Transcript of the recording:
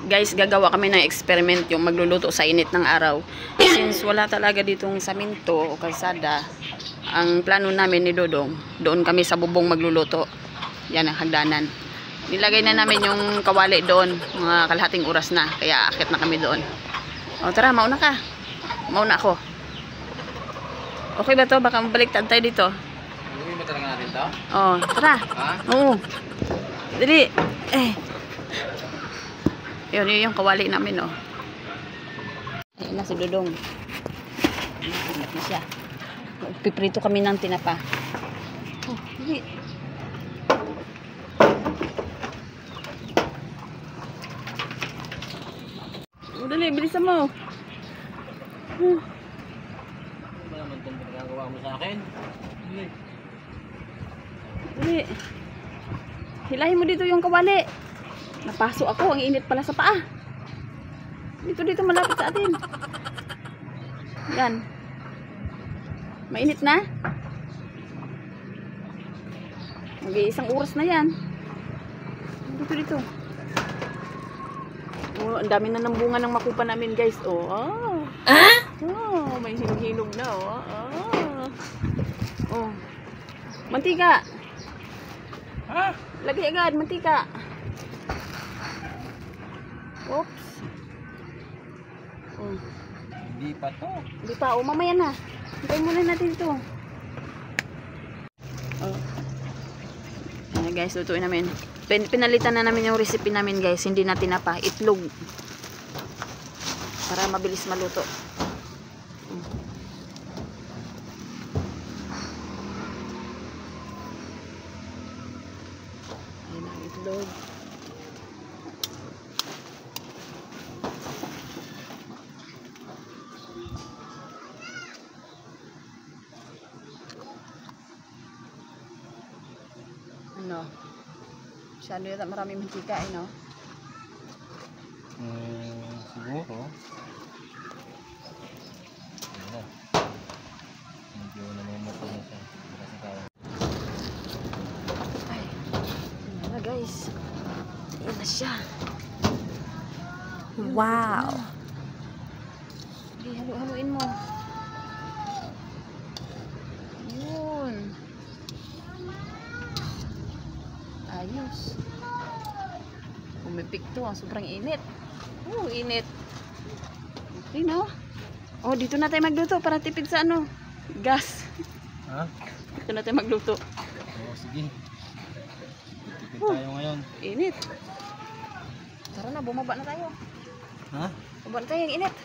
Guys, gagawa kami ng experiment yung magluluto sa init ng araw. Since wala talaga ditong saminto o kalsada, ang plano namin ni Dodong, doon kami sa bubong magluluto. Yan ang hagdanan. Nilagay na namin yung kawali doon, mga kalahating oras na. Kaya akit na kami doon. O tara, mauna ka. Mauna ako. Okay ba to? Baka mabaliktad tayo dito. Uwi mo talaga natin to? O, tara. Ha? Oo. Dali. Yun yung kawali namin, oh. Ayun na si Dodong. Ayun na siya. Piprito kami ng tinapa. Oh, dali. Oh, dali, bilisan mo. Ano naman itong pinagagawa mo sa akin? Dali. Hilahin mo dito yung kawali. Napaso ako, ang init pala sa paa. Dito malapit sa atin. Yan. Mainit na. Mag-iisang oras na yan. Dito. Oh, ang dami na ng bunga ng makupa namin, guys. Oh, oh, may hinog na, oh. Mantika. Ha? Lagay agad, mantika. Oops. Oh. Hindi pa to. Hindi pa. O, mamaya na. Hintayin muna natin ito. Oh. Ayan guys, lutuin namin. Pinalitan na namin yung recipe namin guys. Hindi na tinapa. Itlog. Para mabilis maluto. Ayan ang itlog. Ano? Masyado yata maraming mantika eh, no? Siguro. Ano? Medyo namumuto na siya. Ay. Ayan na guys. Ayan na siya. Wow! Okay, haluin mo. Yun. Ayos. Umipik to. Sobrang init. Init. Okay, no? Oh, dito na tayo magluto para tipid sa ano? Gas. Ha? Dito na tayo magluto. Oo, sige. Tipid tayo ngayon. Init. Tara na, bumaba na tayo. Ha? Bumaba na tayo, yung init.